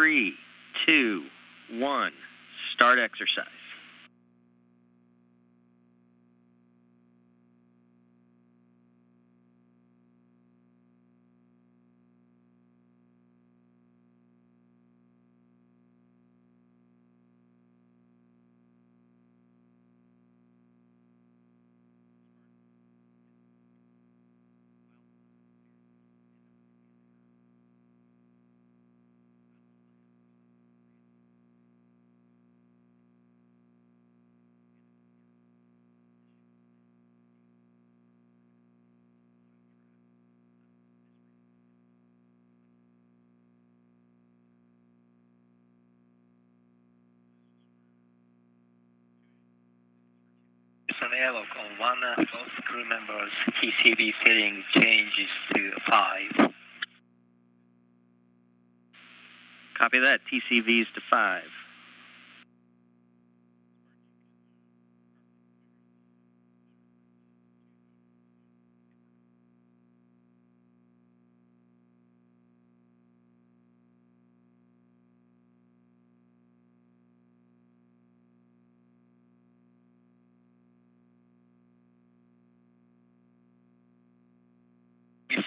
3, 2, 1. Start exercise. On airlock on one, both crew members TCV setting changes to 5. Copy that. TCVs to 5.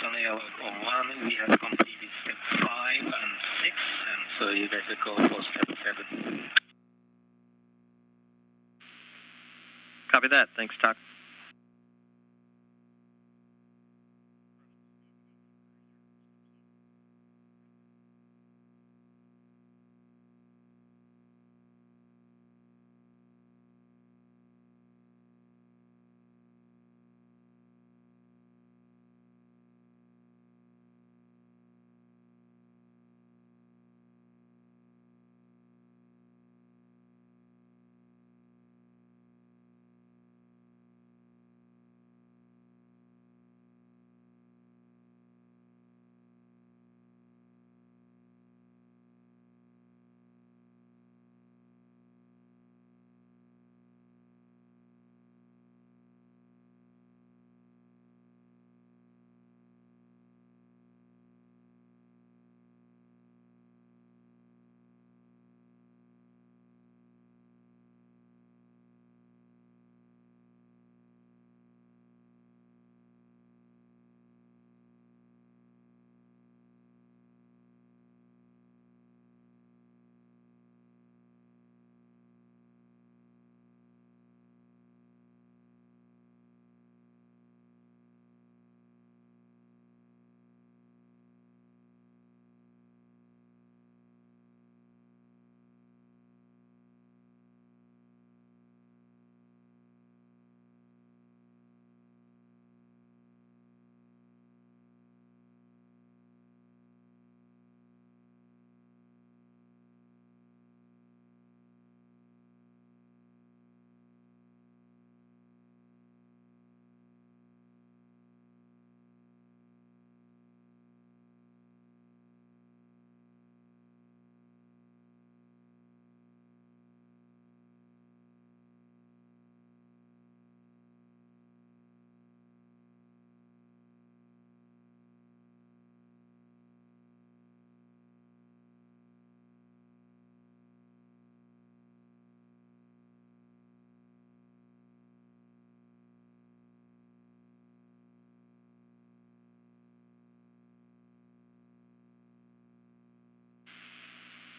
On airlock on 1, we have completed step 5 and 6, and so you guys will go for step 7. Copy that. Thanks, Doc.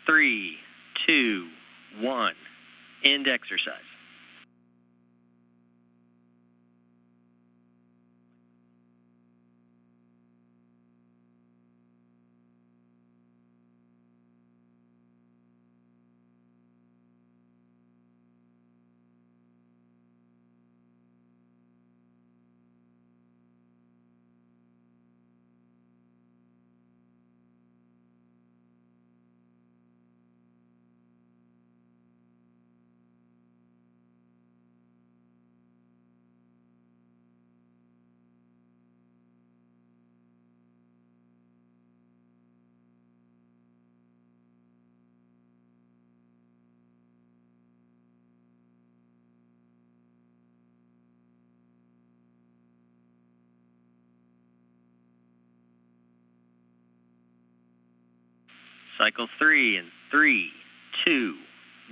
Three, two, one. End exercise. Cycle 3 in 3, 2,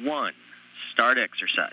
1. Start exercise.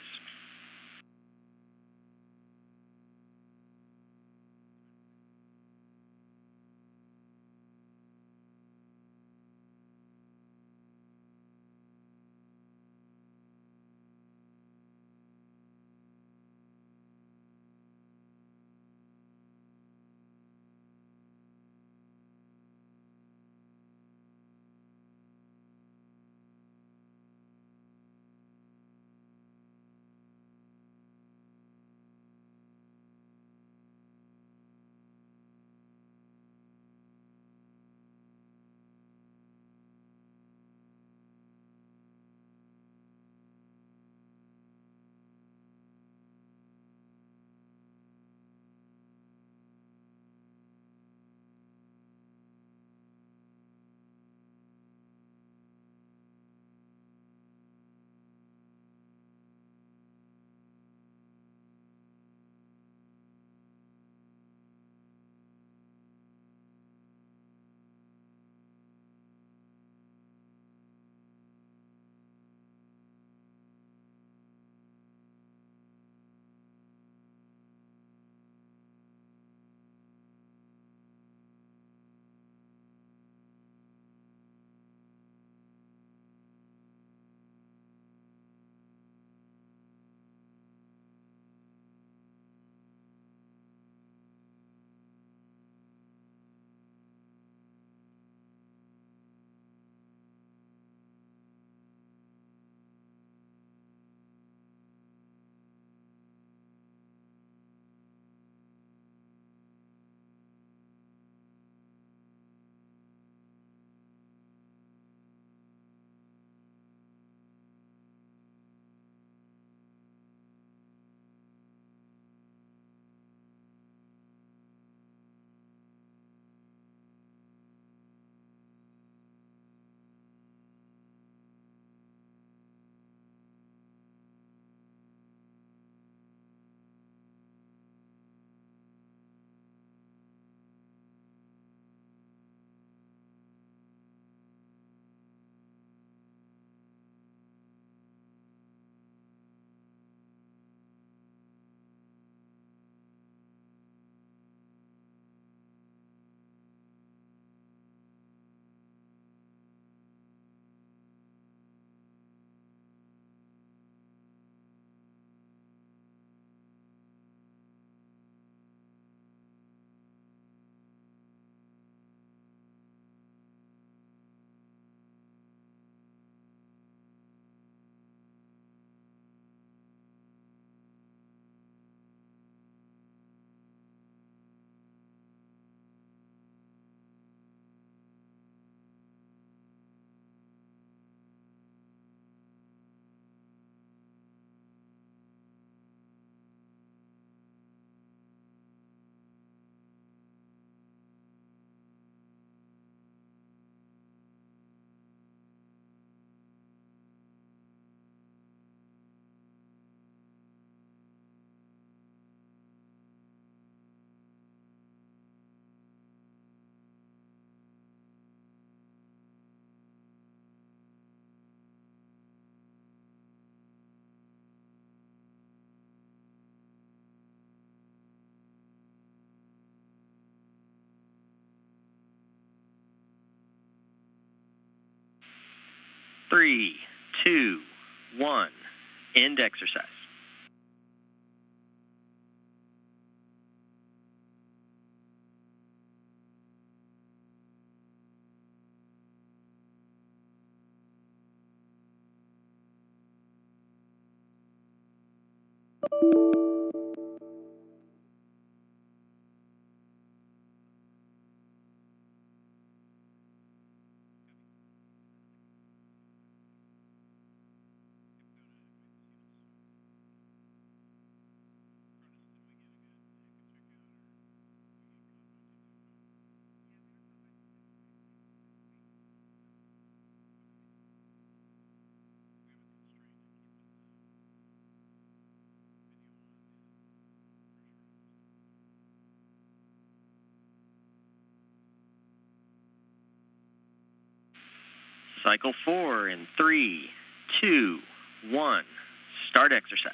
Three, two, one. End exercise. Cycle 4 in 3, 2, 1. Start exercise.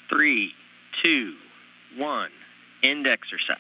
Three, two, one. End exercise.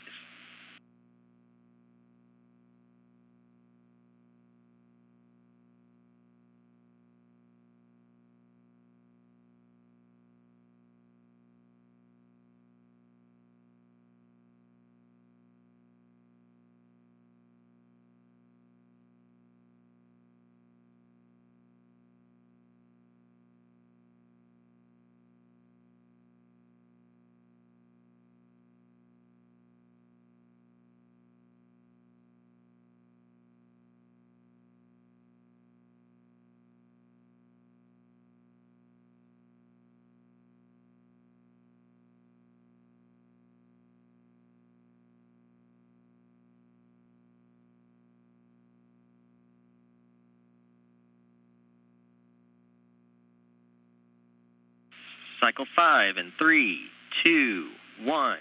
cycle 5 in 3, 2, 1.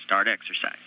Start exercise.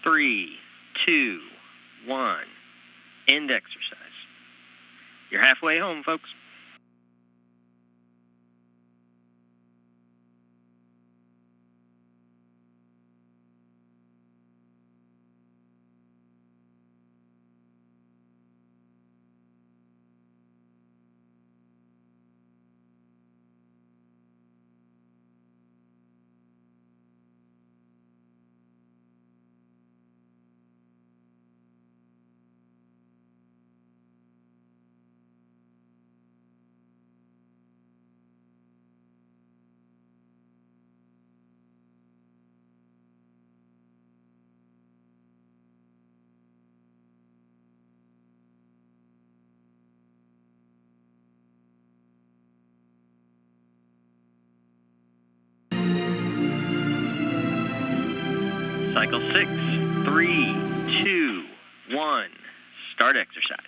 Three, two, one. End exercise. You're halfway home, folks. Cycle 6, 3, 2, 1. Start exercise.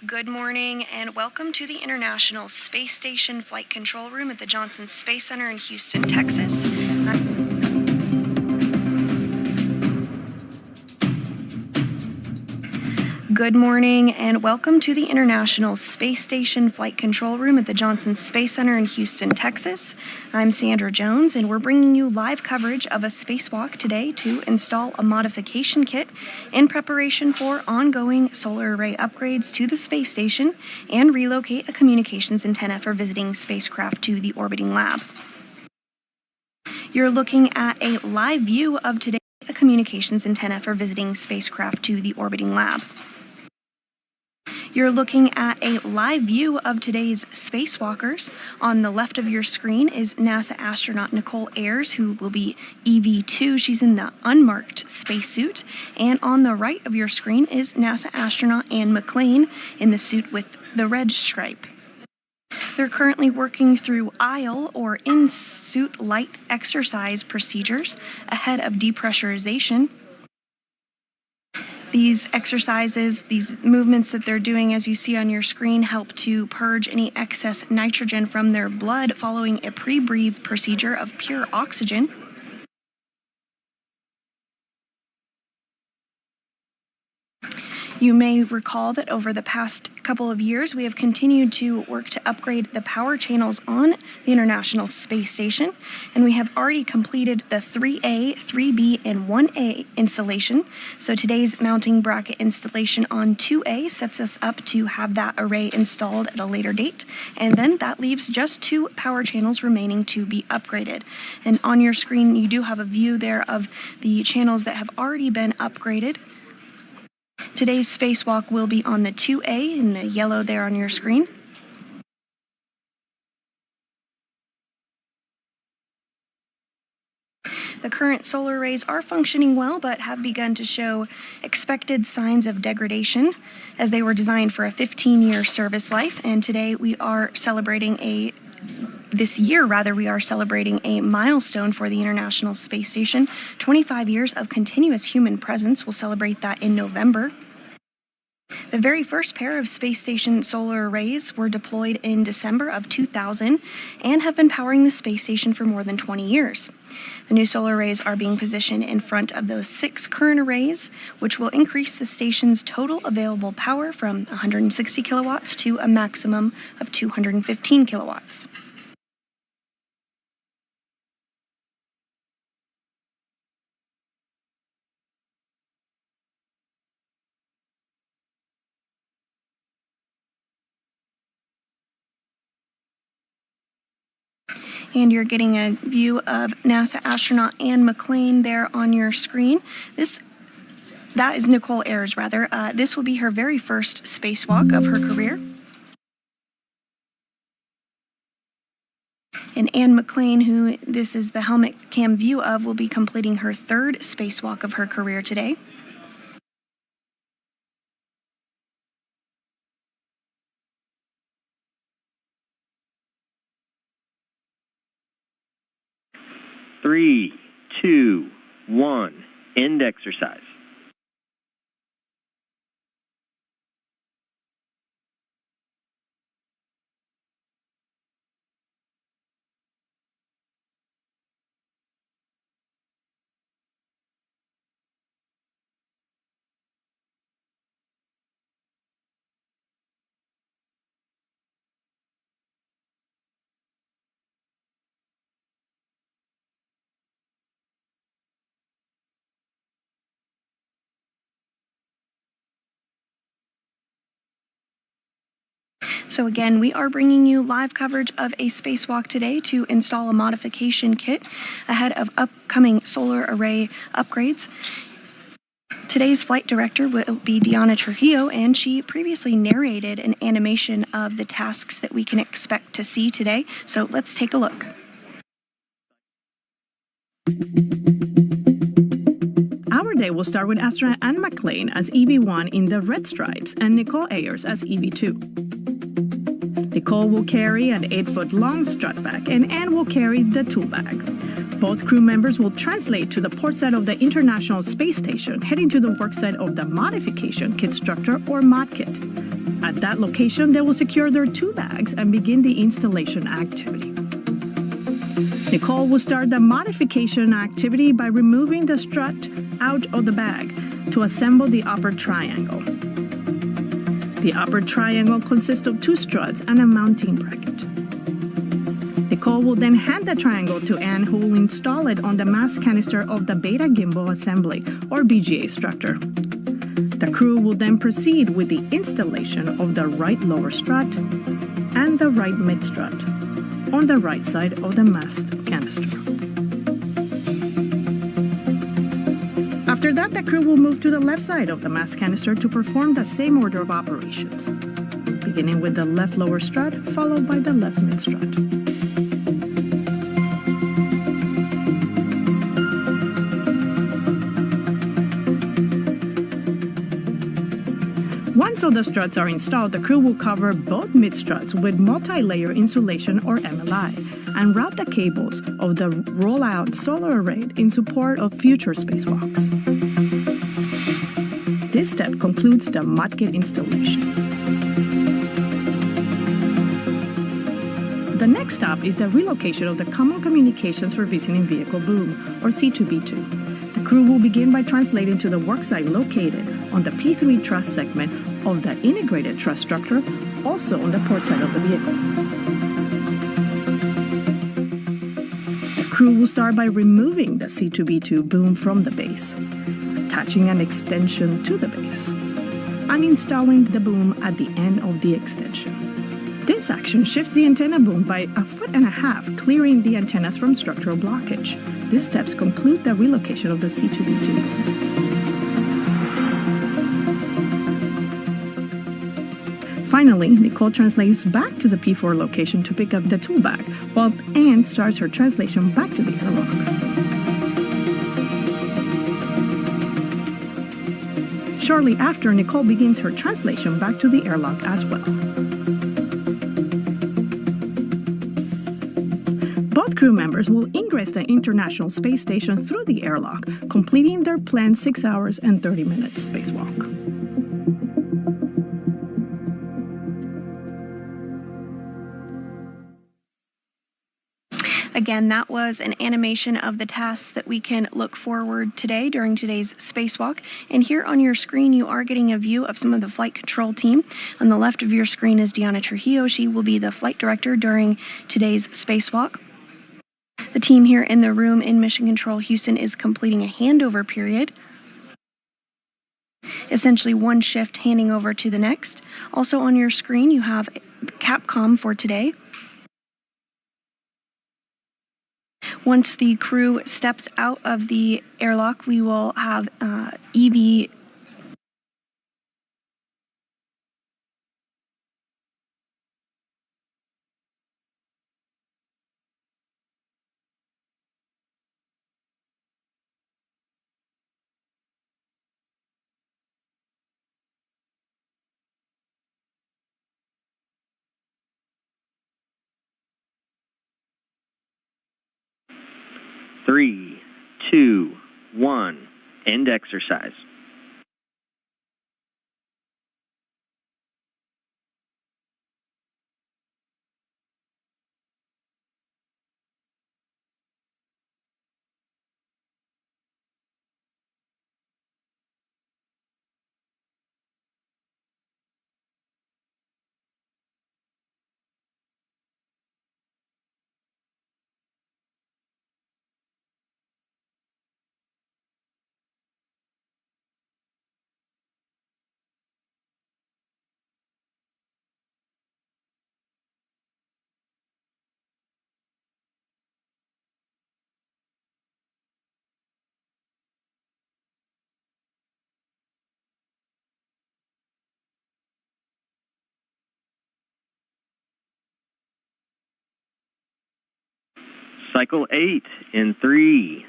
Good morning and welcome to the International Space Station Flight Control Room at the Johnson Space Center in Houston, Texas. Good morning and welcome to the International Space Station Flight Control Room at the Johnson Space Center in Houston, Texas. I'm Sandra Jones and we're bringing you live coverage of a spacewalk today to install a modification kit in preparation for ongoing solar array upgrades to the space station and relocate a communications antenna for visiting spacecraft to the orbiting lab. You're looking at a live view of today, a communications antenna for visiting spacecraft to the orbiting lab. You're looking at a live view of today's spacewalkers. On the left of your screen is NASA astronaut Nichole Ayers, who will be EV2. She's in the unmarked spacesuit. And on the right of your screen is NASA astronaut McClain in the suit with the red stripe. They're currently working through aisle or in-suit light exercise procedures ahead of depressurization. These exercises, these movements that they're doing, as you see on your screen, help to purge any excess nitrogen from their blood following a pre-breathe procedure of pure oxygen. You may recall that over the past couple of years, we have continued to work to upgrade the power channels on the International Space Station, and we have already completed the 3A, 3B, and 1A installation. So today's mounting bracket installation on 2A sets us up to have that array installed at a later date, and then that leaves just 2 power channels remaining to be upgraded. And on your screen, you do have a view there of the channels that have already been upgraded. Today's spacewalk will be on the 2A in the yellow there on your screen. The current solar arrays are functioning well, but have begun to show expected signs of degradation as they were designed for a 15-year service life. And today we are celebrating this year, we are celebrating a milestone for the International Space Station. 25 years of continuous human presence. We'll celebrate that in November. The very first pair of space station solar arrays were deployed in December of 2000 and have been powering the space station for more than 20 years. The new solar arrays are being positioned in front of those 6 current arrays, which will increase the station's total available power from 160 kilowatts to a maximum of 215 kilowatts. And you're getting a view of NASA astronaut McClain there on your screen. That is Nichole Ayers, this will be her very first spacewalk of her career. And McClain, who this is the helmet cam view of, will be completing her 3rd spacewalk of her career today. Three, 2, 1. End exercise. So again, we are bringing you live coverage of a spacewalk today to install a modification kit ahead of upcoming solar array upgrades. Today's flight director will be Trujillo, and she previously narrated an animation of the tasks that we can expect to see today. So let's take a look. Our day will start with astronaut Anne McClain as EV1 in the red stripes and Nichole Ayers as EV2. Nichole will carry an 8-foot long strut bag, and Anne will carry the tool bag. Both crew members will translate to the port side of the International Space Station, heading to the work site of the Modification Kit Structure, or MOD Kit. At that location, they will secure their tool bags and begin the installation activity. Nichole will start the modification activity by removing the strut out of the bag to assemble the upper triangle. The upper triangle consists of 2 struts and a mounting bracket. Nichole will then hand the triangle to Anne, who will install it on the mast canister of the Beta Gimbal Assembly, or BGA structure. The crew will then proceed with the installation of the right lower strut and the right mid strut on the right side of the mast canister. After that, the crew will move to the left side of the mast canister to perform the same order of operations, beginning with the left lower strut, followed by the left mid strut. Once all the struts are installed, the crew will cover both mid struts with multi-layer insulation, or MLI, and route the cables of the Rollout solar array in support of future spacewalks. This step concludes the MOD Kit installation. The next stop is the relocation of the Common Communications for Visiting Vehicle Boom, or C2B2. The crew will begin by translating to the worksite located on the P3 truss segment of the integrated truss structure, also on the port side of the vehicle. The crew will start by removing the C2B2 boom from the base, attaching an extension to the base, and installing the boom at the end of the extension. This action shifts the antenna boom by 1.5 feet, clearing the antennas from structural blockage. These steps conclude the relocation of the C2B2 boom. Finally, Nichole translates back to the P4 location to pick up the tool bag, while Anne starts her translation back to the airlock. Shortly after, Nichole begins her translation back to the airlock as well. Both crew members will ingress the International Space Station through the airlock, completing their planned 6 hours and 30 minutes spacewalk. Again, that was an animation of the tasks that we can look forward today during today's spacewalk. And here on your screen, you are getting a view of some of the flight control team. On the left of your screen is Trujillo. She will be the flight director during today's spacewalk. The team here in the room in Mission Control Houston is completing a handover period. Essentially one shift handing over to the next. Also on your screen, you have Capcom for today. Once the crew steps out of the airlock, we will have EV Three, two, one. End exercise. Cycle 8 in 3,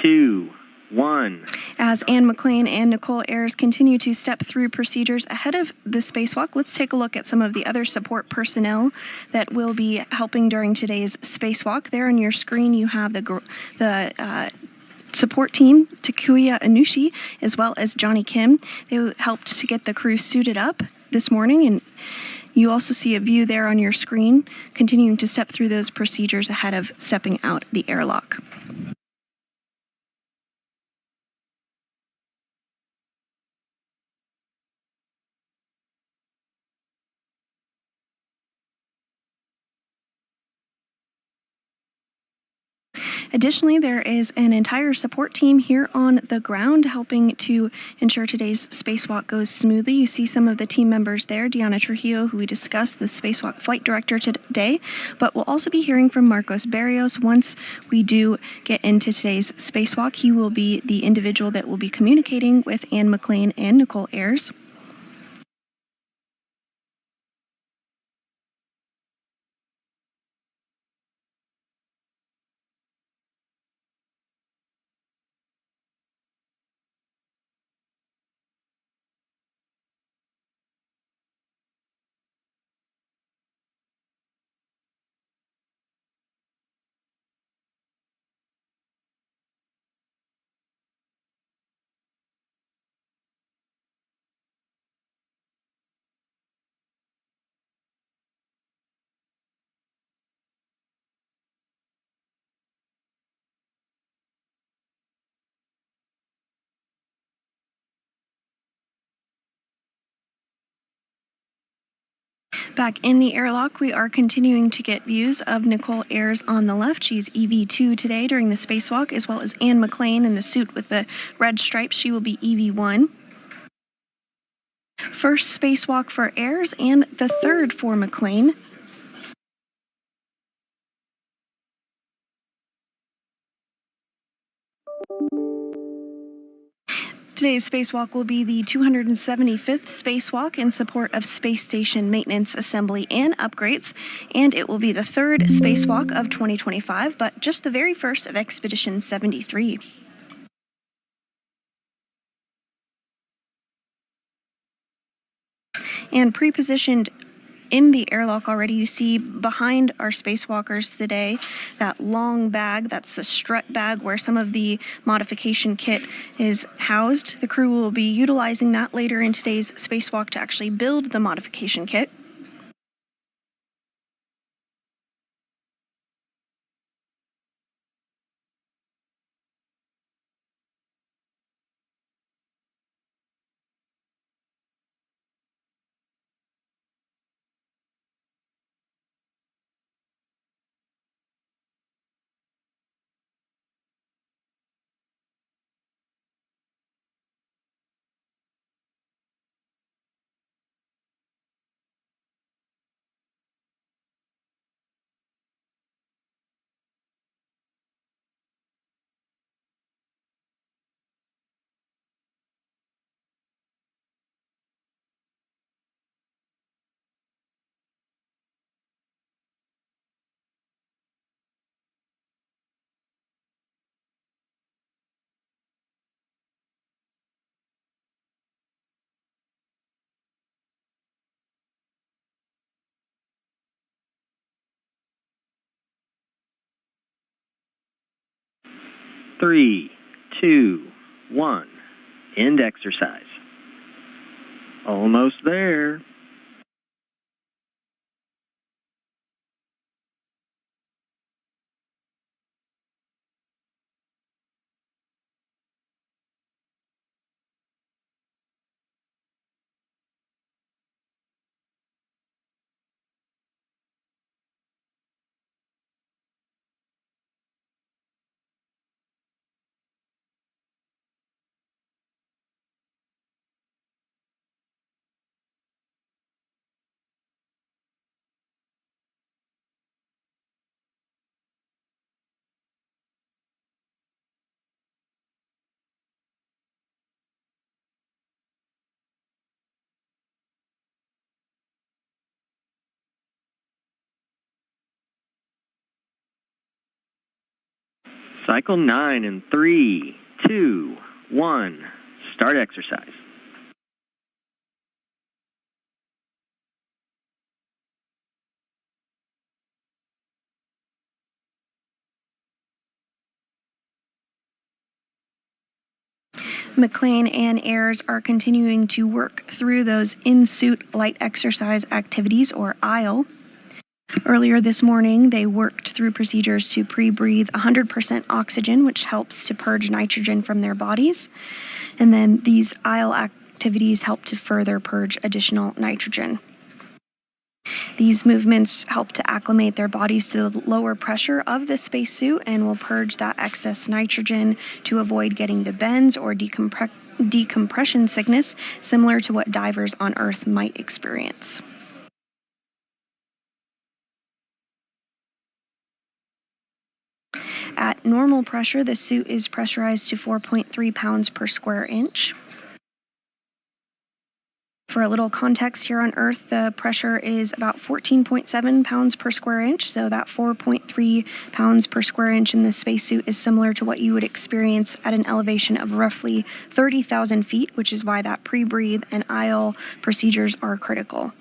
2, 1. As McClain and Nichole Ayers continue to step through procedures ahead of the spacewalk, let's take a look at some of the other support personnel that will be helping during today's spacewalk. There on your screen, you have the support team, Takuya Anushi, as well as Johnny Kim. They helped to get the crew suited up this morning, and you also see a view there on your screen, continuing to step through those procedures ahead of stepping out the airlock. Additionally, there is an entire support team here on the ground helping to ensure today's spacewalk goes smoothly. You see some of the team members there, Diana Trujillo, who we discussed, the spacewalk flight director today, but we'll also be hearing from Marcos Barrios once we do get into today's spacewalk. He will be the individual that will be communicating with McClain and Nichole Ayers. Back in the airlock, we are continuing to get views of Nichole Ayers on the left. She's EV2 today during the spacewalk, as well as McClain in the suit with the red stripes. She will be EV1. First spacewalk for Ayers and the third for McClain. Today's spacewalk will be the 275th spacewalk in support of space station maintenance, assembly, and upgrades, and it will be the third spacewalk of 2025, but just the very first of Expedition 73. And pre-positioned in the airlock already, you see behind our spacewalkers today that long bag. That's the strut bag where some of the modification kit is housed. The crew will be utilizing that later in today's spacewalk to actually build the modification kit. Three, two, one. End exercise. Almost there. Cycle 9 in 3, 2, 1. Start exercise. McClain and Ayers are continuing to work through those in-suit light exercise activities, or IL. Earlier this morning, they worked through procedures to pre-breathe 100% oxygen, which helps to purge nitrogen from their bodies. And then these IL activities help to further purge additional nitrogen. These movements help to acclimate their bodies to the lower pressure of the spacesuit and will purge that excess nitrogen to avoid getting the bends or decompression sickness, similar to what divers on Earth might experience. At normal pressure, the suit is pressurized to 4.3 pounds per square inch. For a little context, here on Earth, the pressure is about 14.7 pounds per square inch, so that 4.3 pounds per square inch in the spacesuit is similar to what you would experience at an elevation of roughly 30,000 feet, which is why that pre-breathe and IL procedures are critical.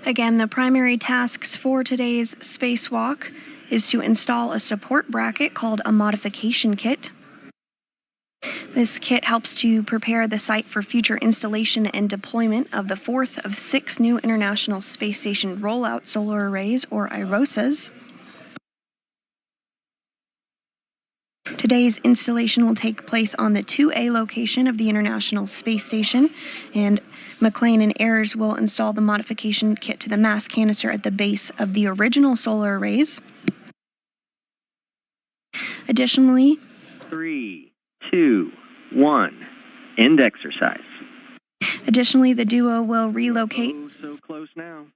Again, the primary tasks for today's spacewalk is to install a support bracket called a modification kit. This kit helps to prepare the site for future installation and deployment of the fourth of 6 new International Space Station Rollout solar arrays, or IROSAs. Today's installation will take place on the 2A location of the International Space Station, and McClain and Ayers will install the modification kit to the mass canister at the base of the original solar arrays. Additionally, 3, 2, 1. End exercise. Additionally, the duo will relocate. Oh, so close now.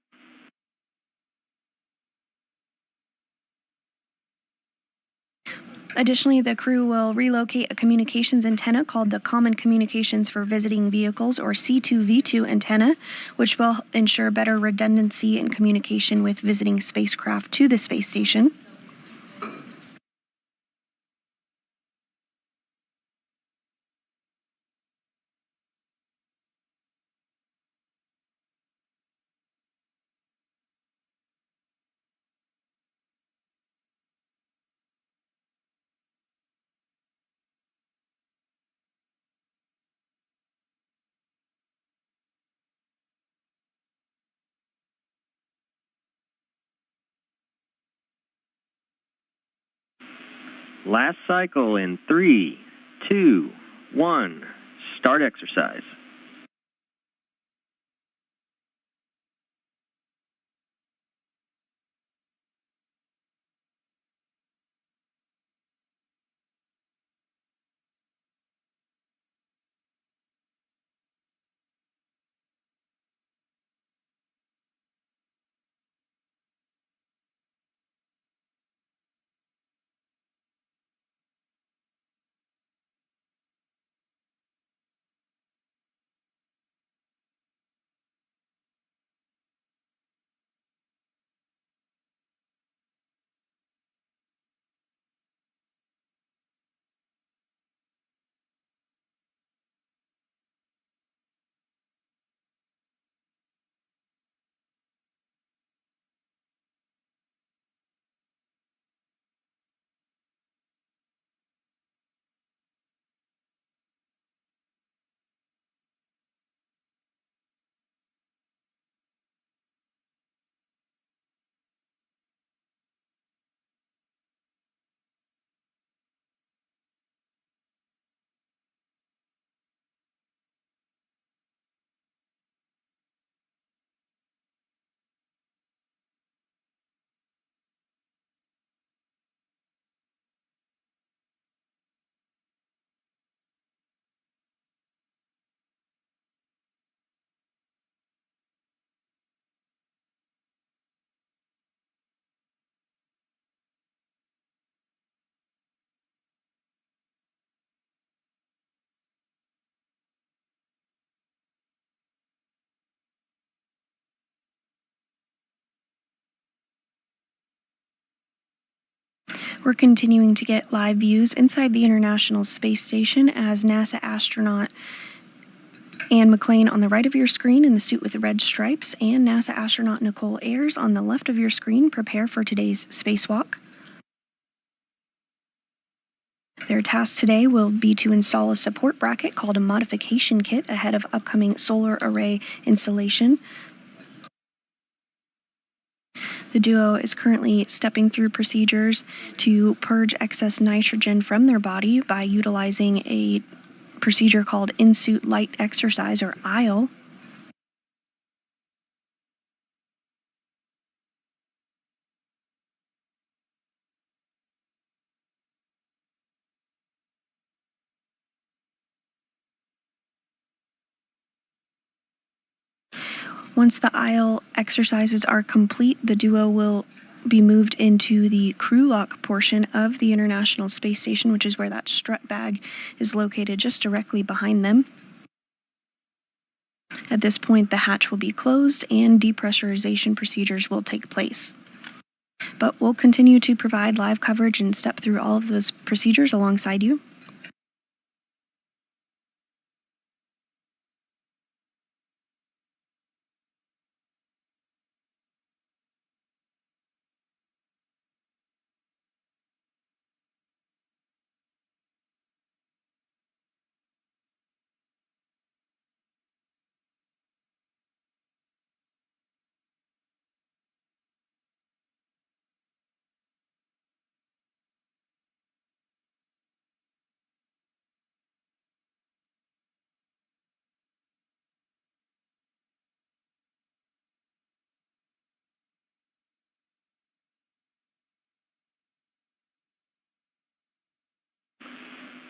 Additionally, the crew will relocate a communications antenna called the Common Communications for Visiting Vehicles, or C2V2 antenna, which will ensure better redundancy in communication with visiting spacecraft to the space station. Last cycle in 3, 2, 1. Start exercise. We're continuing to get live views inside the International Space Station as NASA astronaut Anne McClain on the right of your screen in the suit with the red stripes and NASA astronaut Nichole Ayers on the left of your screen prepare for today's spacewalk. Their task today will be to install a support bracket called a modification kit ahead of upcoming solar array installation. The duo is currently stepping through procedures to purge excess nitrogen from their body by utilizing a procedure called in-suit light exercise, or IL. Once the IL exercises are complete, the duo will be moved into the crew lock portion of the International Space Station, which is where that strut bag is located just directly behind them. At this point, the hatch will be closed and depressurization procedures will take place. But we'll continue to provide live coverage and step through all of those procedures alongside you.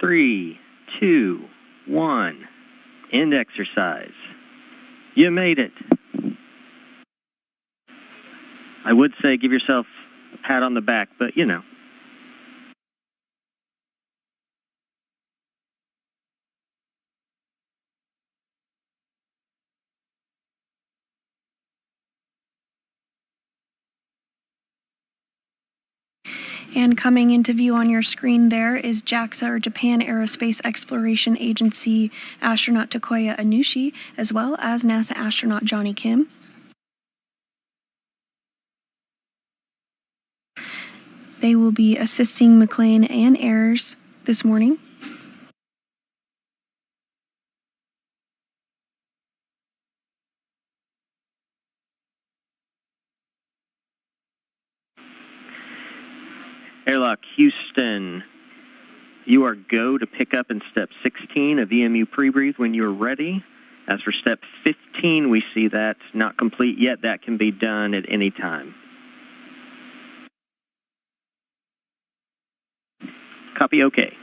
Three, 2, 1. End exercise. You made it. I would say give yourself a pat on the back, but you know. And coming into view on your screen there is JAXA, or Japan Aerospace Exploration Agency astronaut Takuya Anushi, as well as NASA astronaut Johnny Kim. They will be assisting McClain and Ayers this morning. Airlock Houston, You are go to pick up in step 16 of EMU pre-breathe when you're ready. As for step 15, we see that's not complete yet. That can be done at any time. Copy OK.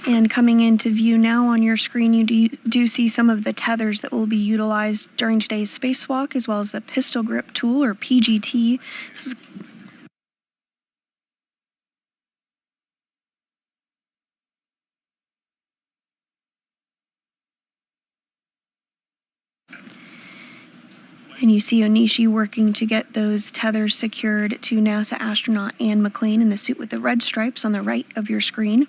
And coming into view now on your screen, you do see some of the tethers that will be utilized during today's spacewalk, as well as the pistol grip tool, or PGT. And you see Onishi working to get those tethers secured to NASA astronaut Anne McClain in the suit with the red stripes on the right of your screen.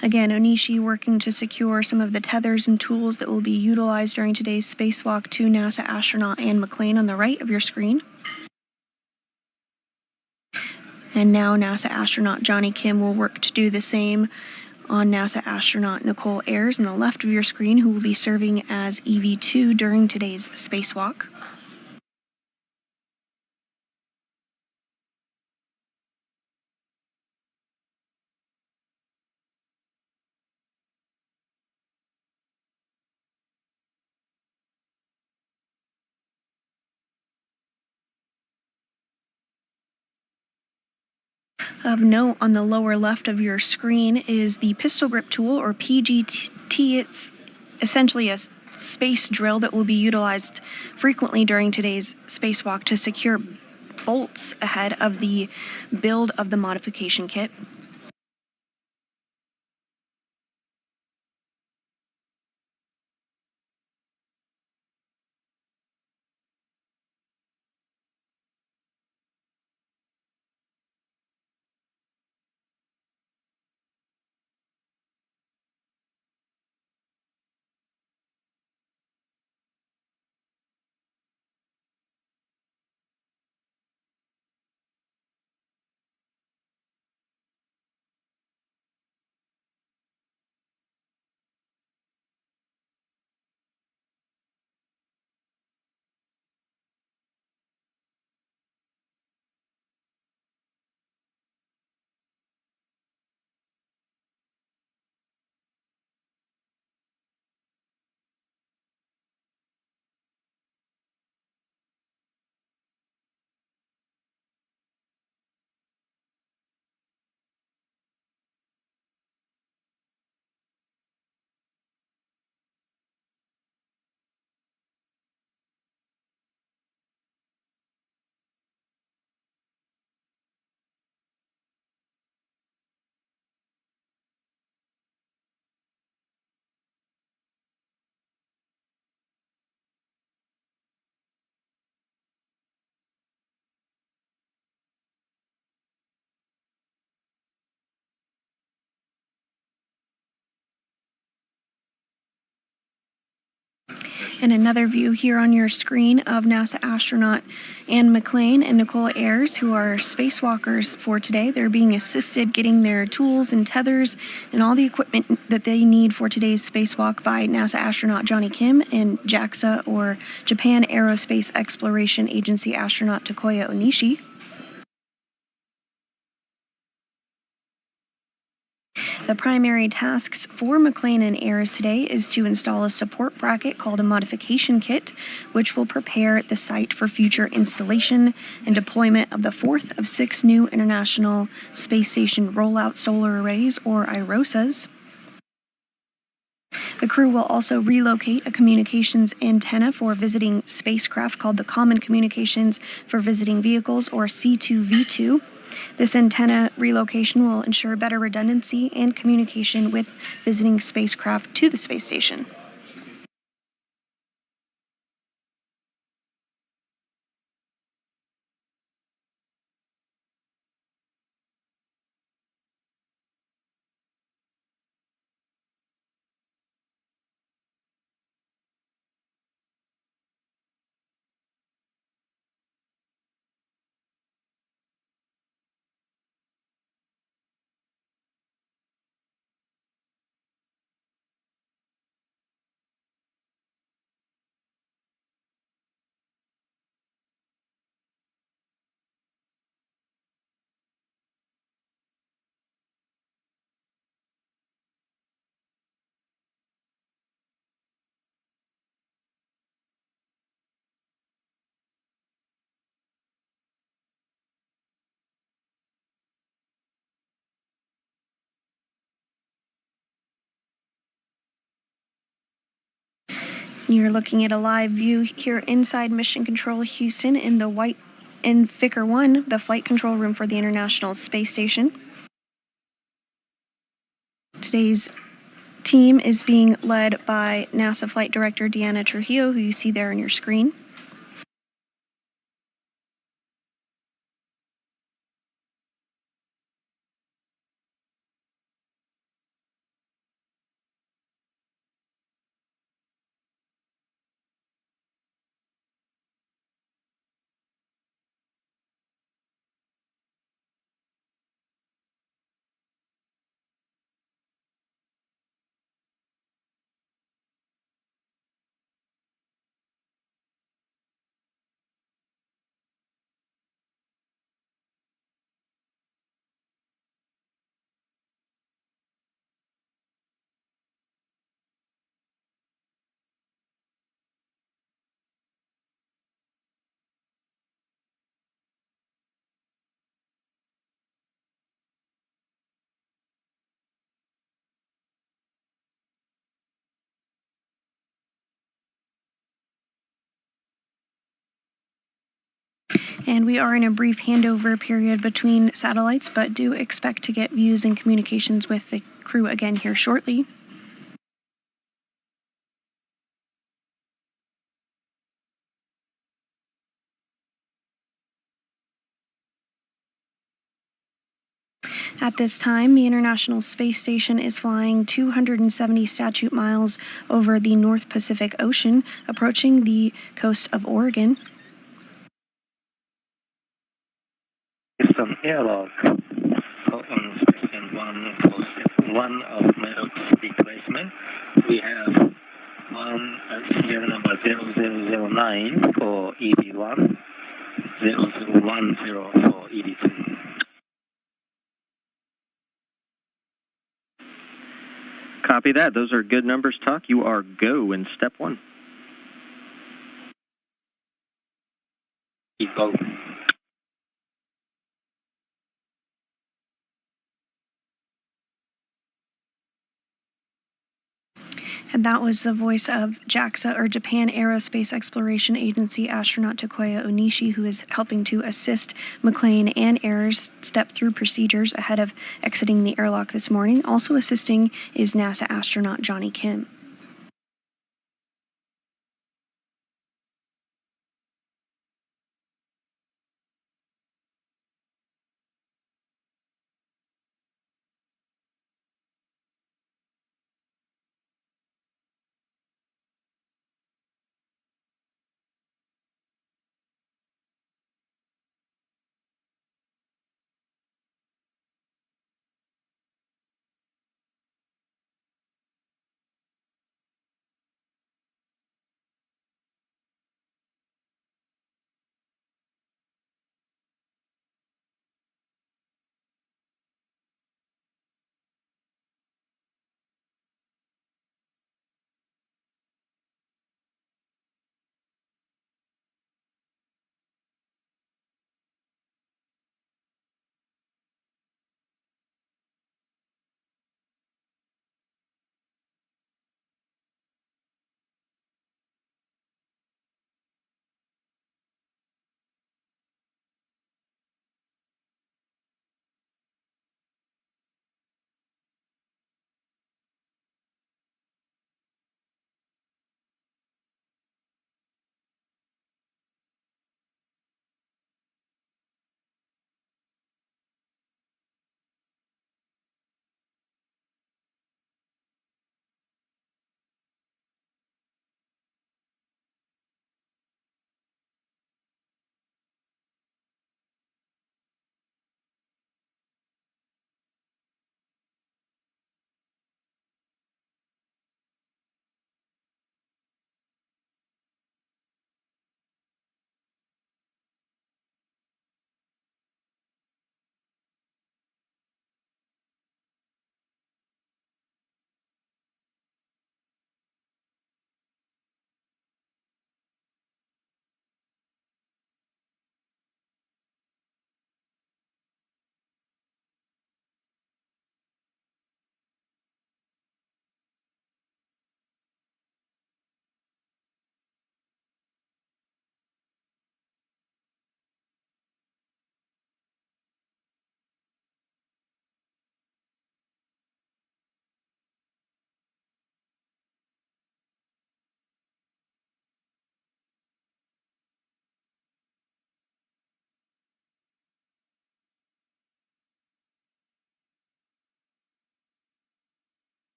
Again, Onishi working to secure some of the tethers and tools that will be utilized during today's spacewalk to NASA astronaut Anne McClain on the right of your screen. And now NASA astronaut Johnny Kim will work to do the same on NASA astronaut Nichole Ayers on the left of your screen, who will be serving as EV2 during today's spacewalk. Of note, on the lower left of your screen is the pistol grip tool, or PGT. It's essentially a space drill that will be utilized frequently during today's spacewalk to secure bolts ahead of the build of the modification kit. And another view here on your screen of NASA astronaut McClain and Nichole Ayers, who are spacewalkers for today. They're being assisted getting their tools and tethers and all the equipment that they need for today's spacewalk by NASA astronaut Johnny Kim and JAXA, or Japan Aerospace Exploration Agency astronaut Takuya Onishi. The primary tasks for McClain and Ayers today is to install a support bracket called a modification kit, which will prepare the site for future installation and deployment of the fourth of 6 new International Space Station Rollout Solar Arrays, or IROSAs. The crew will also relocate a communications antenna for visiting spacecraft called the Common Communications for Visiting Vehicles, or C2V2. This antenna relocation will ensure better redundancy and communication with visiting spacecraft to the space station. You're looking at a live view here inside Mission Control Houston in Thicker 1, the flight control room for the International Space Station. Today's team is being led by NASA Flight Director Deanna Trujillo, who you see there on your screen. And we are in a brief handover period between satellites, but do expect to get views and communications with the crew again here shortly. At this time, the International Space Station is flying 270 statute miles over the North Pacific Ocean, approaching the coast of Oregon. System airlock on Station 1 for Step 1 of Medox replacement. We have one serial number 0009 for ED1, 0010 for ED2. Copy that. Those are good numbers, Tuck. You are go in Step 1. Go. And that was the voice of JAXA, or Japan Aerospace Exploration Agency astronaut Takuya Onishi, who is helping to assist McClain and Ayers step through procedures ahead of exiting the airlock this morning. Also assisting is NASA astronaut Johnny Kim.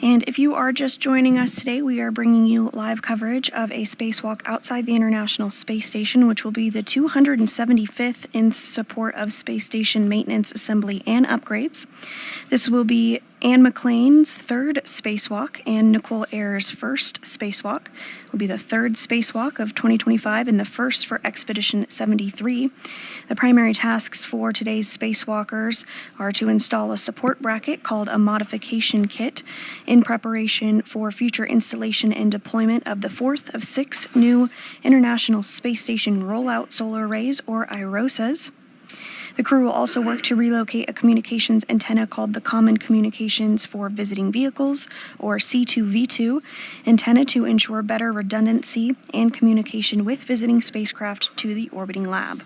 And if you are just joining us today, we are bringing you live coverage of a spacewalk outside the International Space Station, which will be the 275th in support of space station maintenance, assembly, and upgrades. This will be Anne McClain's third spacewalk and Nichole Ayers' first spacewalk. It will be the third spacewalk of 2025 and the first for Expedition 73. The primary tasks for today's spacewalkers are to install a support bracket called a modification kit in preparation for future installation and deployment of the fourth of 6 new International Space Station Rollout solar arrays, or IROSAs. The crew will also work to relocate a communications antenna called the Common Communications for Visiting Vehicles, or C2V2, antenna to ensure better redundancy and communication with visiting spacecraft to the orbiting lab.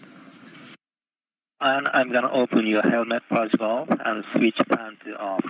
And I'm going to open your helmet pulse valve and switch fan to off.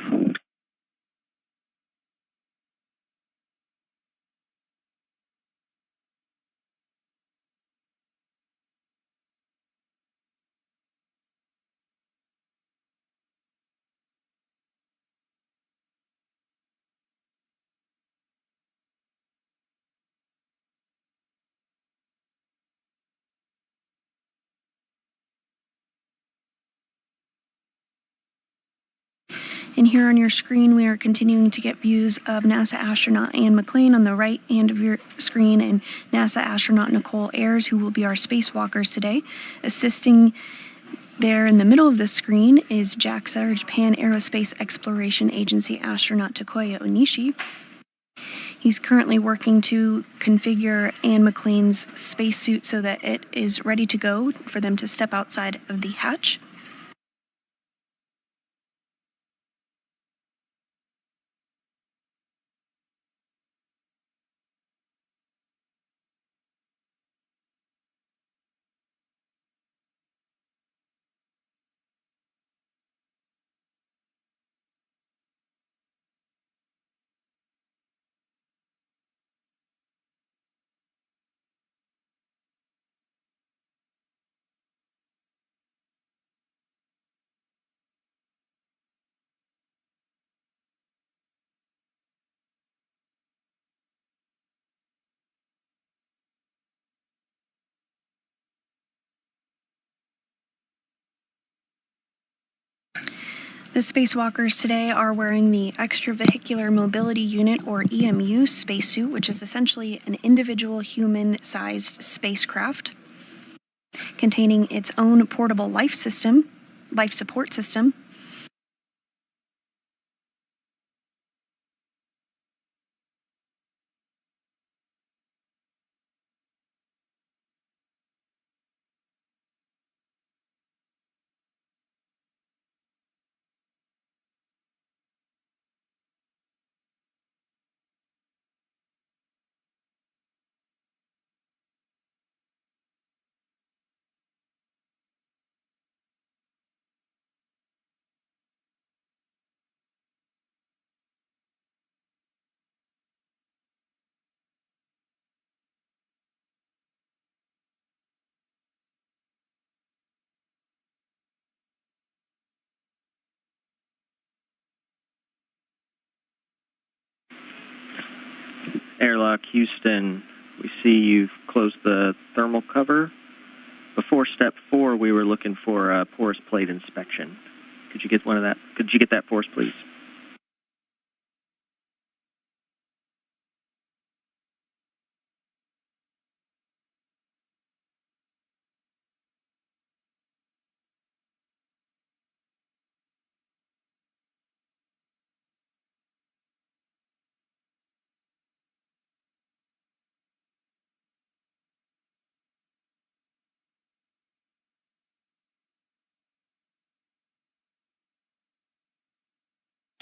And here on your screen, we are continuing to get views of NASA astronaut Anne McClain on the right hand of your screen and NASA astronaut Nichole Ayers, who will be our spacewalkers today. Assisting there in the middle of the screen is JAXA, or Japan Aerospace Exploration Agency astronaut Takuya Onishi. He's currently working to configure Anne McClain's spacesuit so that it is ready to go for them to step outside of the hatch. The spacewalkers today are wearing the Extravehicular Mobility Unit, or EMU, spacesuit, which is essentially an individual human-sized spacecraft containing its own portable life support system. Airlock Houston, we see you've closed the thermal cover. Before step 4, we were looking for a porous plate inspection. Could you get one of that? Could you get that for us, please?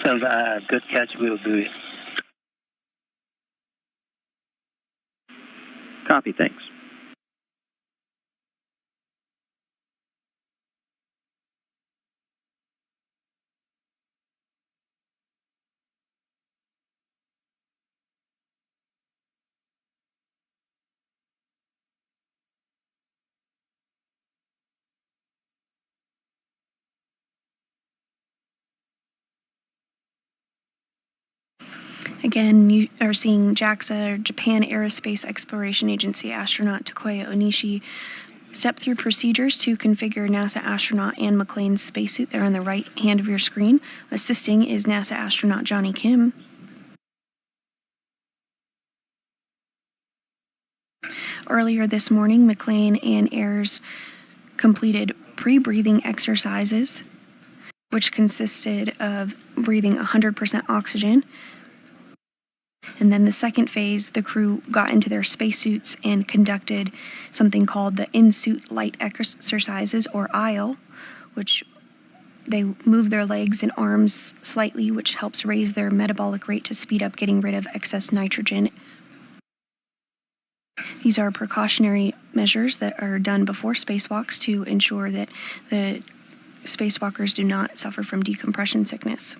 So good catch, we'll do it. Copy, thanks. Again, you are seeing JAXA, Japan Aerospace Exploration Agency astronaut Takuya Onishi step through procedures to configure NASA astronaut Anne McClain's spacesuit there on the right hand of your screen. Assisting is NASA astronaut Johnny Kim. Earlier this morning, McClain and Ayers completed pre-breathing exercises, which consisted of breathing 100% oxygen. And then the second phase, the crew got into their spacesuits and conducted something called the in-suit light exercises, or IL, which they move their legs and arms slightly, which helps raise their metabolic rate to speed up getting rid of excess nitrogen. These are precautionary measures that are done before spacewalks to ensure that the spacewalkers do not suffer from decompression sickness.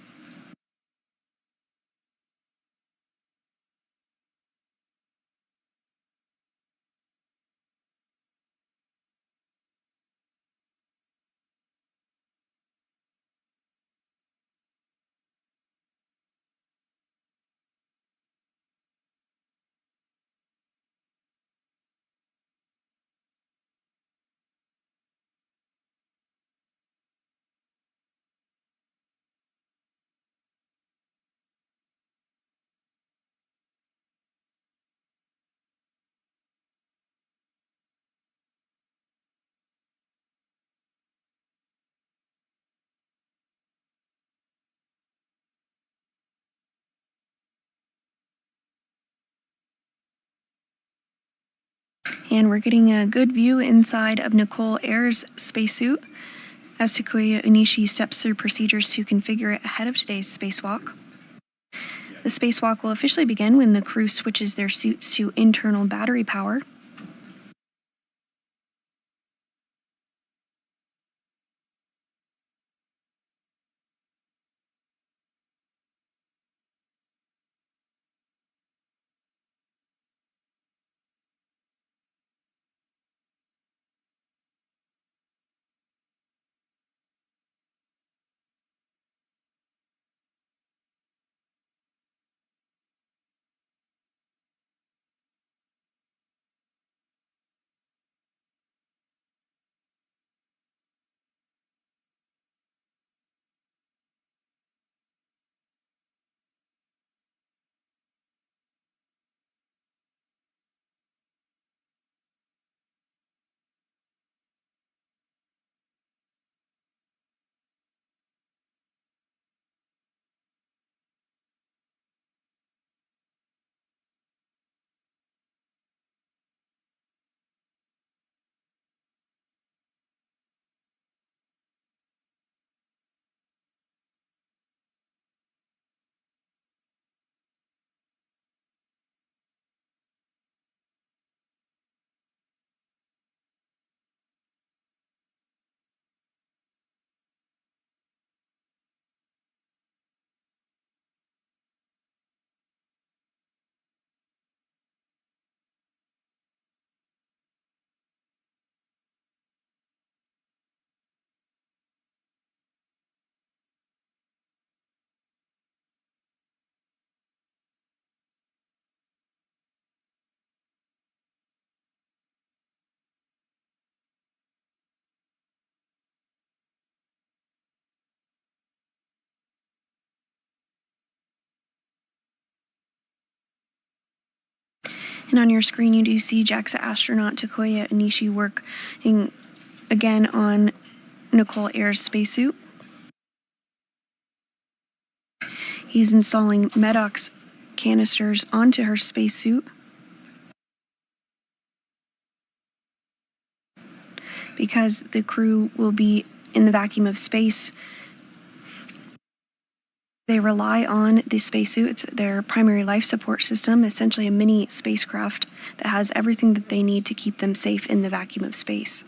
And we're getting a good view inside of Nichole Ayers' spacesuit as Takuya Onishi steps through procedures to configure it ahead of today's spacewalk. The spacewalk will officially begin when the crew switches their suits to internal battery power. And on your screen, you do see JAXA astronaut Takuya Onishi working again on Nichole Ayers' spacesuit. He's installing Medox canisters onto her spacesuit because the crew will be in the vacuum of space. They rely on the spacesuit. It's their primary life support system, essentially a mini spacecraft that has everything that they need to keep them safe in the vacuum of space.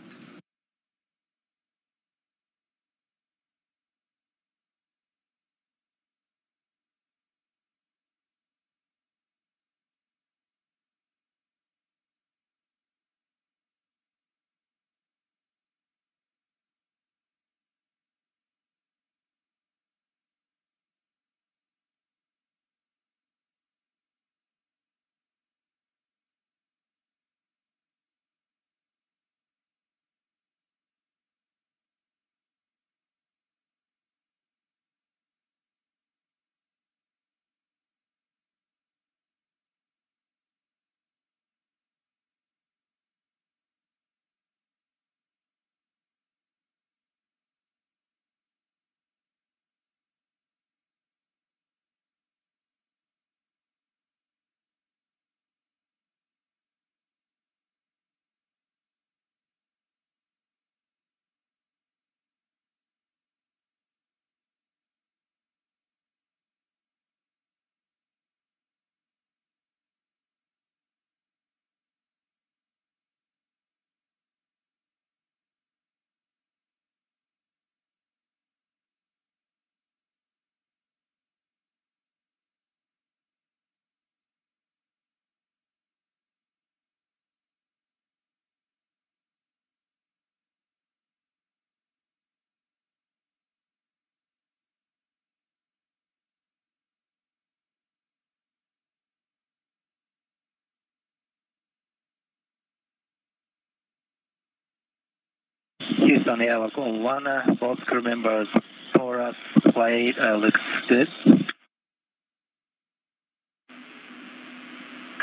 on the airlock on 1. Both crew members, Taurus plate looks good.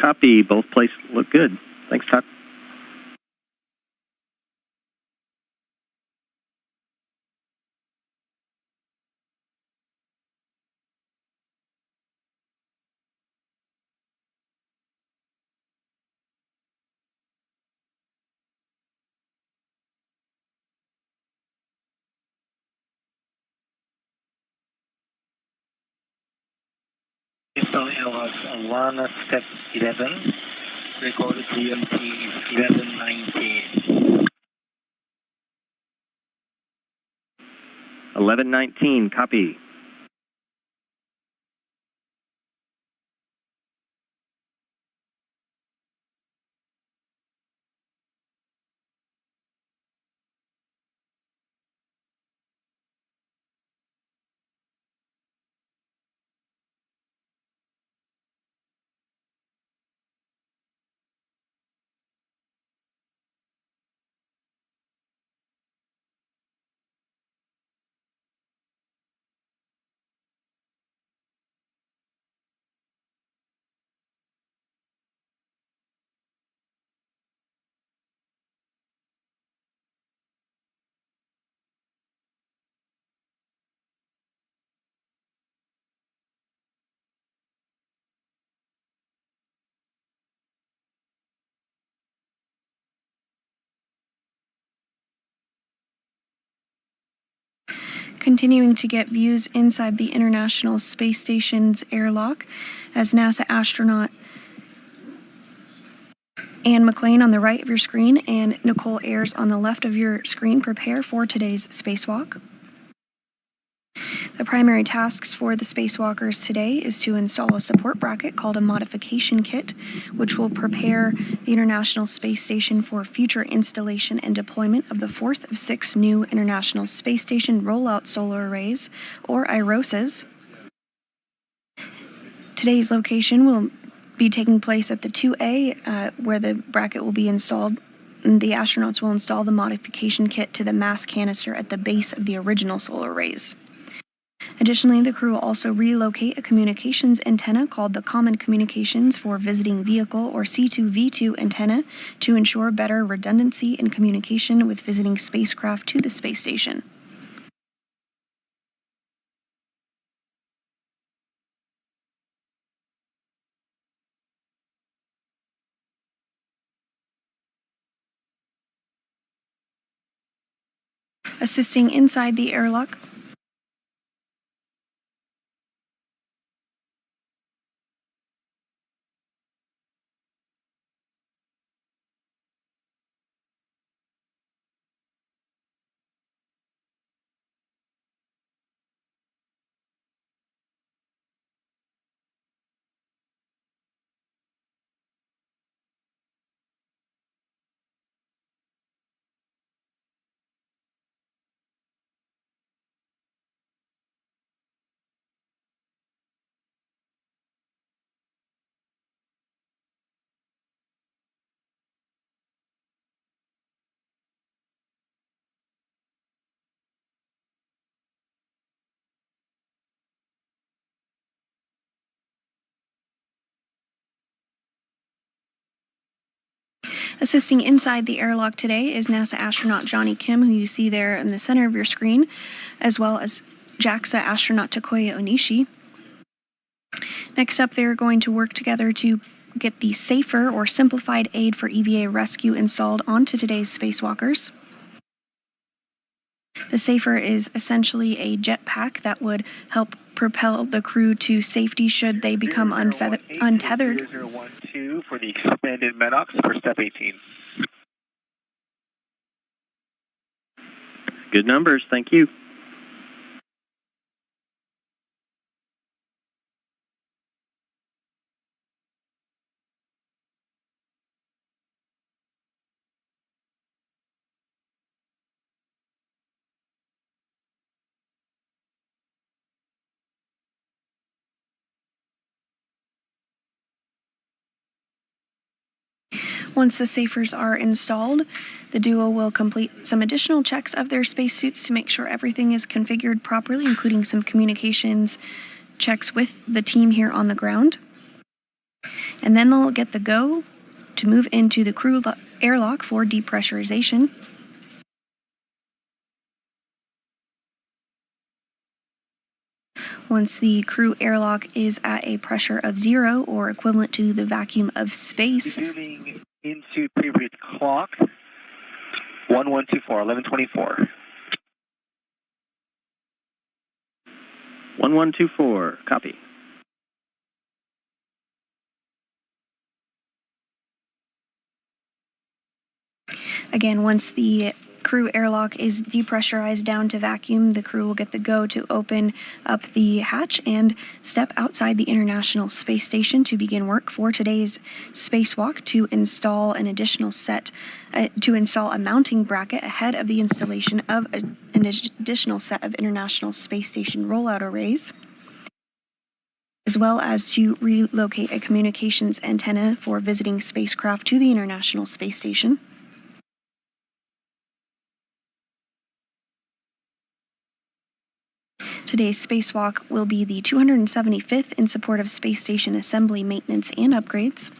Copy. Both places look good. Thanks, Todd. On the airlock on 1, step 11. Recorded GMT is 11:19. 11:19. Copy. Continuing to get views inside the International Space Station's airlock as NASA astronaut Anne McClain on the right of your screen and Nichole Ayers on the left of your screen prepare for today's spacewalk. The primary tasks for the spacewalkers today is to install a support bracket called a modification kit, which will prepare the International Space Station for future installation and deployment of the fourth of 6 new International Space Station Rollout solar arrays, or IROSAs. Today's location will be taking place at the 2A, where the bracket will be installed. The astronauts will install the modification kit to the mass canister at the base of the original solar arrays. Additionally, the crew will also relocate a communications antenna called the Common Communications for Visiting Vehicle, or C2V2 antenna, to ensure better redundancy in communication with visiting spacecraft to the space station. Assisting inside the airlock, assisting inside the airlock today is NASA astronaut Johnny Kim, who you see there in the center of your screen, as well as JAXA astronaut Takuya Onishi. Next up, they're going to work together to get the safer or simplified aid for EVA rescue installed onto today's spacewalkers. The safer is essentially a jetpack that would help propel the crew to safety should they become untethered. 0012 for the expanded MENOX for step 18. Good numbers. Thank you. Once the safers are installed, the duo will complete some additional checks of their spacesuits to make sure everything is configured properly, including some communications checks with the team here on the ground. And then they'll get the go to move into the crew airlock for depressurization. Once the crew airlock is at a pressure of 0 or equivalent to the vacuum of space, Moving into period clock, 1124, 1124. 1124, copy. again, once the crew airlock is depressurized down to vacuum, the crew will get the go to open up the hatch and step outside the International Space Station to begin work for today's spacewalk to install an additional a mounting bracket ahead of the installation of an additional set of International Space Station rollout arrays, as well as to relocate a communications antenna for visiting spacecraft to the International Space Station. Today's spacewalk will be the 275th in support of space station assembly, maintenance, and upgrades.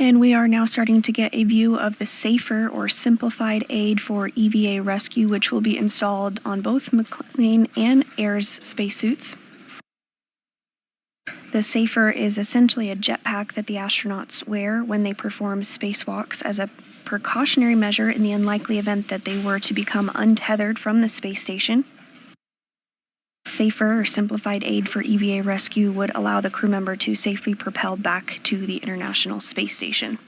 And we are now starting to get a view of the safer or simplified aid for EVA rescue, which will be installed on both McClain and Ayers spacesuits. The Safer is essentially a jetpack that the astronauts wear when they perform spacewalks as a precautionary measure in the unlikely event that they were to become untethered from the space station. Safer or simplified aid for EVA rescue would allow the crew member to safely propel back to the International Space Station.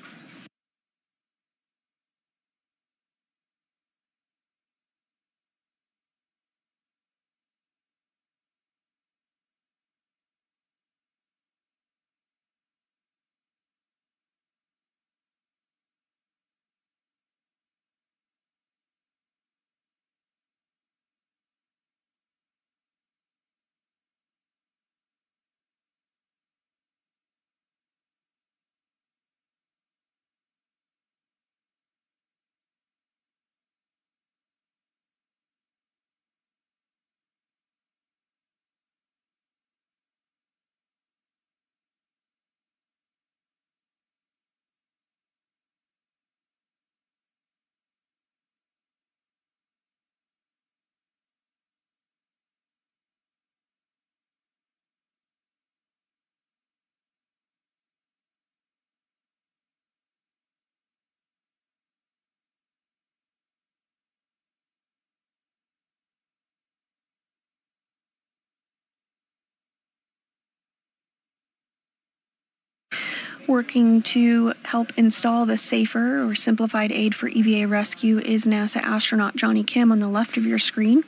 Working to help install the Safer or simplified aid for EVA rescue is NASA astronaut Johnny Kim on the left of your screen.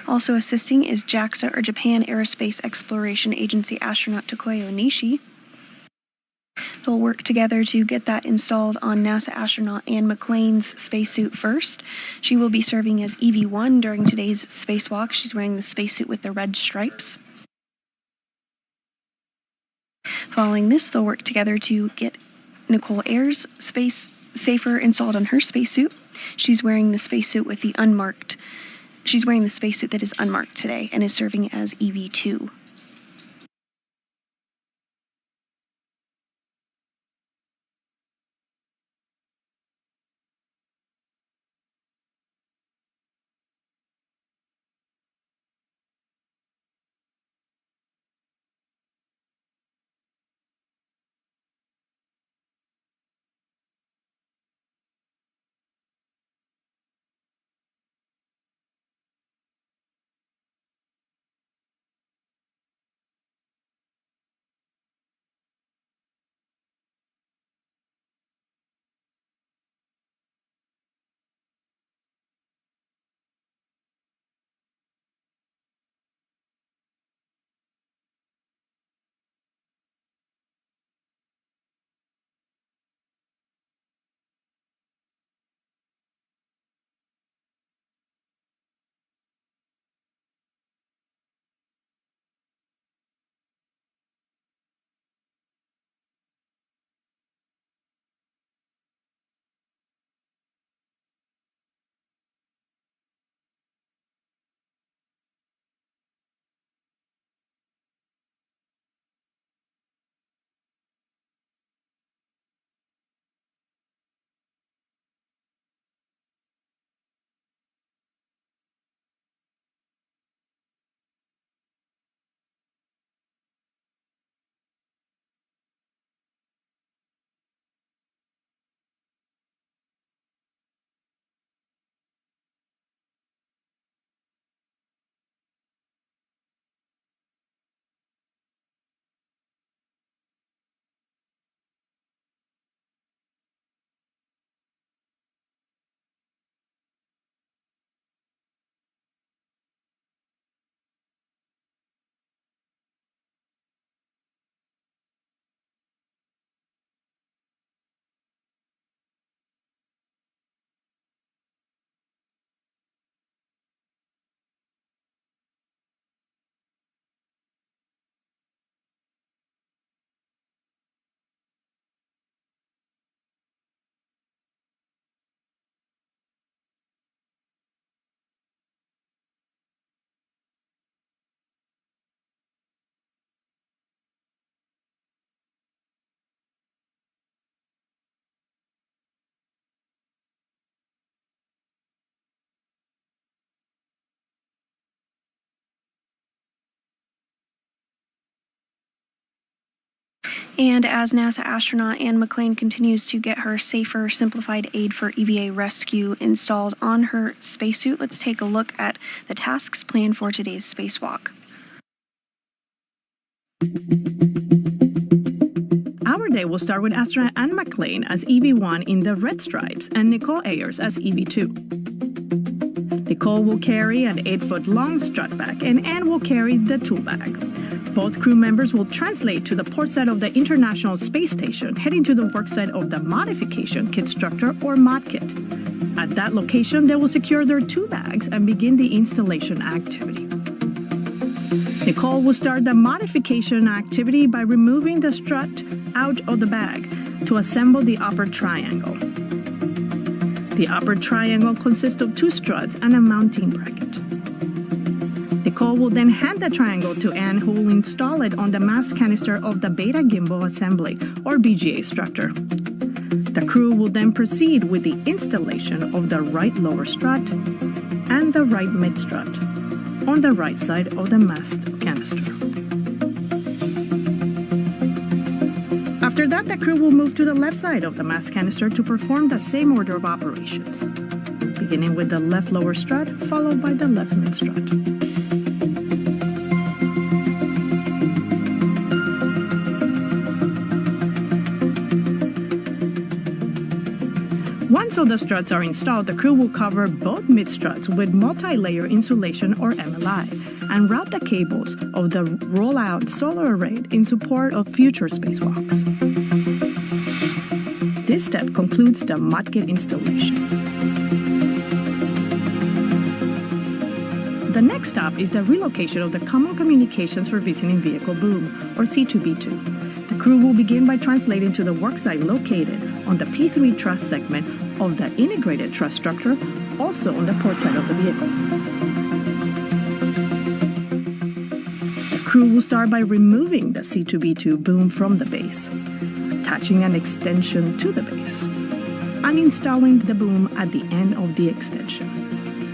Also assisting is JAXA or Japan Aerospace Exploration Agency astronaut Takuya Nishi. They'll work together to get that installed on NASA astronaut Anne McClain's spacesuit first. She will be serving as EV1 during today's spacewalk. She's wearing the spacesuit with the red stripes. Following this, they'll work together to get Nichole Ayers' space Safer installed on her spacesuit. She's wearing the spacesuit with the unmarked. She's wearing the spacesuit that is unmarked today and is serving as EV2. And as NASA astronaut Anne McClain continues to get her safer, simplified aid for EVA rescue installed on her spacesuit, let's take a look at the tasks planned for today's spacewalk. Our day will start with astronaut Anne McClain as EV1 in the red stripes and Nichole Ayers as EV2. Nichole will carry an 8-foot-long strut bag, and Anne will carry the tool bag. Both crew members will translate to the port side of the International Space Station, heading to the work site of the Modification Kit Structure, or MOD Kit. At that location, they will secure their two bags and begin the installation activity. Nichole will start the modification activity by removing the strut out of the bag to assemble the upper triangle. The upper triangle consists of two struts and a mounting bracket. Nichole will then hand the triangle to Anne, who will install it on the mast canister of the Beta Gimbal Assembly, or BGA structure. The crew will then proceed with the installation of the right lower strut and the right mid strut on the right side of the mast canister. After that, the crew will move to the left side of the mast canister to perform the same order of operations, beginning with the left lower strut, followed by the left mid strut. Once all the struts are installed, the crew will cover both mid-struts with multi-layer insulation, or MLI, and route the cables of the Rollout solar array in support of future spacewalks. This step concludes the MOD Kit installation. The next stop is the relocation of the Common Communications for Visiting Vehicle Boom, or C2B2. The crew will begin by translating to the worksite located on the P3 truss segment of the integrated truss structure, also on the port side of the vehicle. The crew will start by removing the C2B2 boom from the base, attaching an extension to the base, and installing the boom at the end of the extension.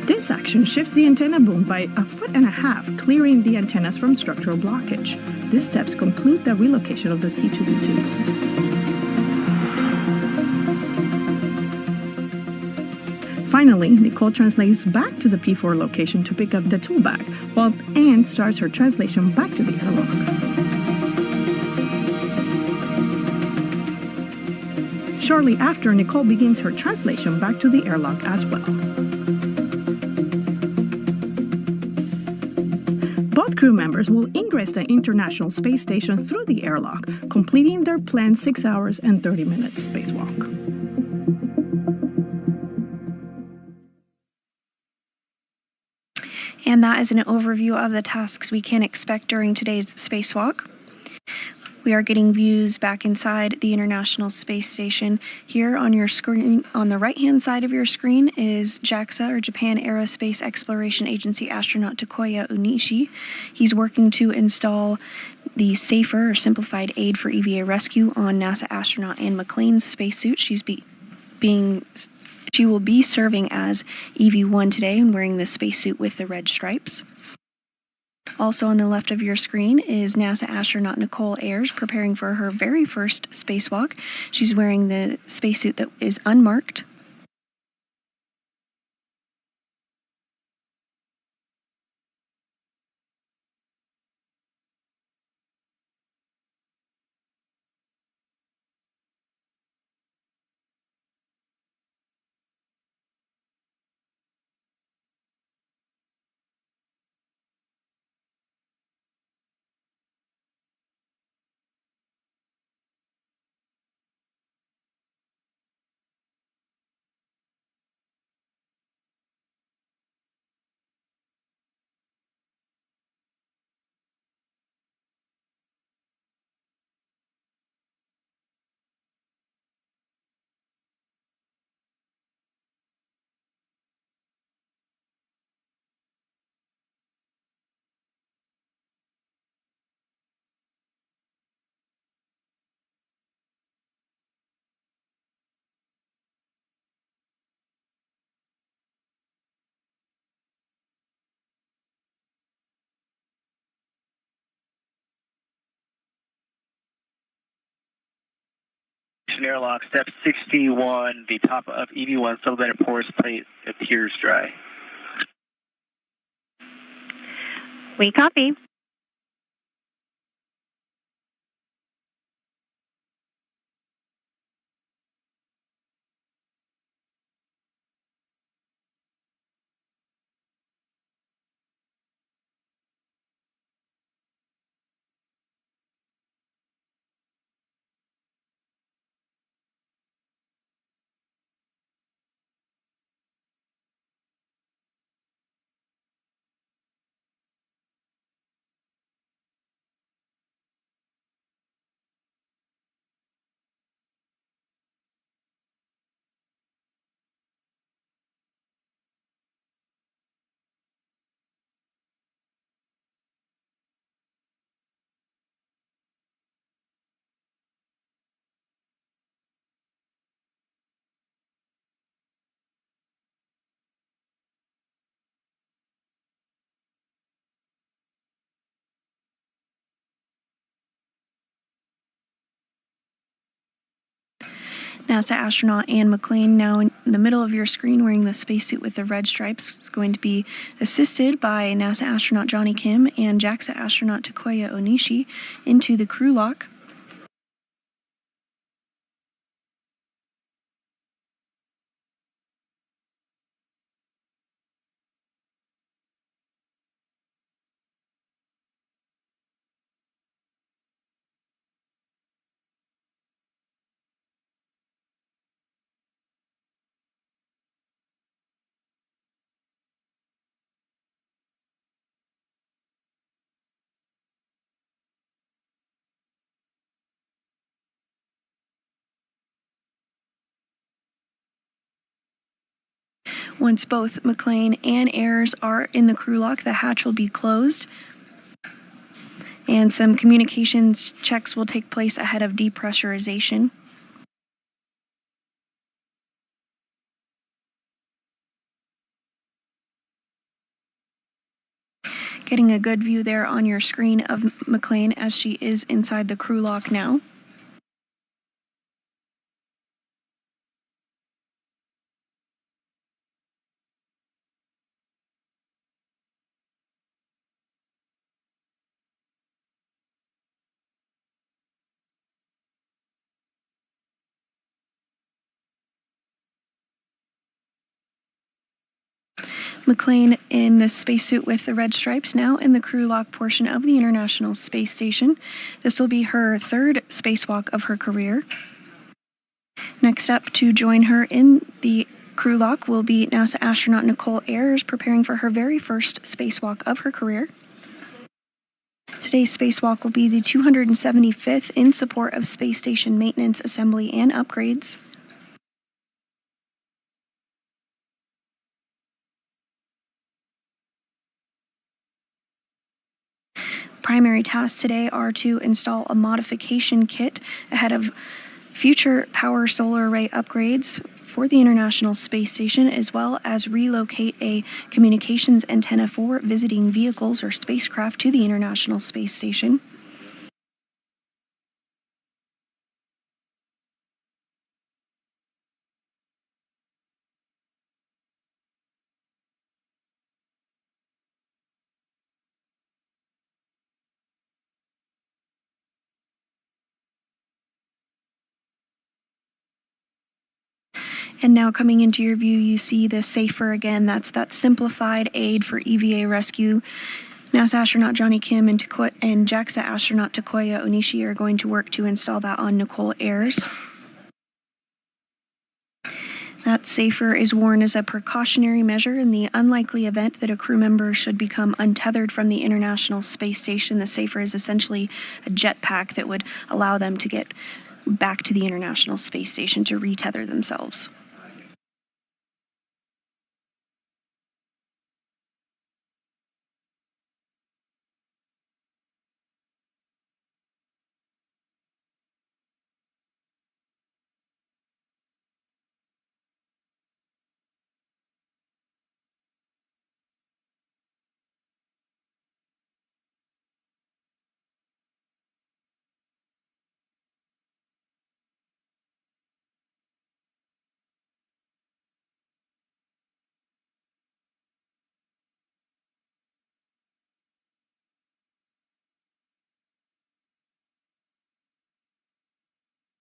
This action shifts the antenna boom by 1.5 feet, clearing the antennas from structural blockage. These steps conclude the relocation of the C2B2 boom. Finally, Nichole translates back to the P4 location to pick up the tool bag, while Anne starts her translation back to the airlock. Shortly after, Nichole begins her translation back to the airlock as well. Both crew members will ingress the International Space Station through the airlock, completing their planned 6 hours and 30 minutes spacewalk. And that is an overview of the tasks we can expect during today's spacewalk. We are getting views back inside the International Space Station. Here on your screen, on the right-hand side of your screen, is JAXA, or Japan Aerospace Exploration Agency astronaut Takuya Onishi. He's working to install the safer, or simplified aid for EVA rescue on NASA astronaut Anne McClain's spacesuit. She will be serving as EV1 today and wearing the spacesuit with the red stripes. Also on the left of your screen is NASA astronaut Nichole Ayers preparing for her very first spacewalk. She's wearing the spacesuit that is unmarked. Houston airlock, step 61, the top of EV1 sublimated porous plate appears dry. We copy. NASA astronaut Anne McClain, now in the middle of your screen wearing the spacesuit with the red stripes, is going to be assisted by NASA astronaut Johnny Kim and JAXA astronaut Takuya Onishi into the crew lock. Once both McClain and Ayers are in the crew lock, the hatch will be closed, and some communications checks will take place ahead of depressurization. Getting a good view there on your screen of McClain as she is inside the crew lock now. McClain in the spacesuit with the red stripes, now in the crew lock portion of the International Space Station. This will be her third spacewalk of her career. Next up to join her in the crew lock will be NASA astronaut Nichole Ayers, preparing for her very first spacewalk of her career. Today's spacewalk will be the 275th in support of space station maintenance, assembly, and upgrades. Primary tasks today are to install a modification kit ahead of future power solar array upgrades for the International Space Station, as well as relocate a communications antenna for visiting vehicles or spacecraft to the International Space Station. And now coming into your view, you see the SAFER again. That's that simplified aid for EVA rescue. NASA astronaut Johnny Kim and JAXA astronaut Takuya Onishi are going to work to install that on Nichole Ayers. That SAFER is worn as a precautionary measure in the unlikely event that a crew member should become untethered from the International Space Station. The SAFER is essentially a jetpack that would allow them to get back to the International Space Station to retether themselves.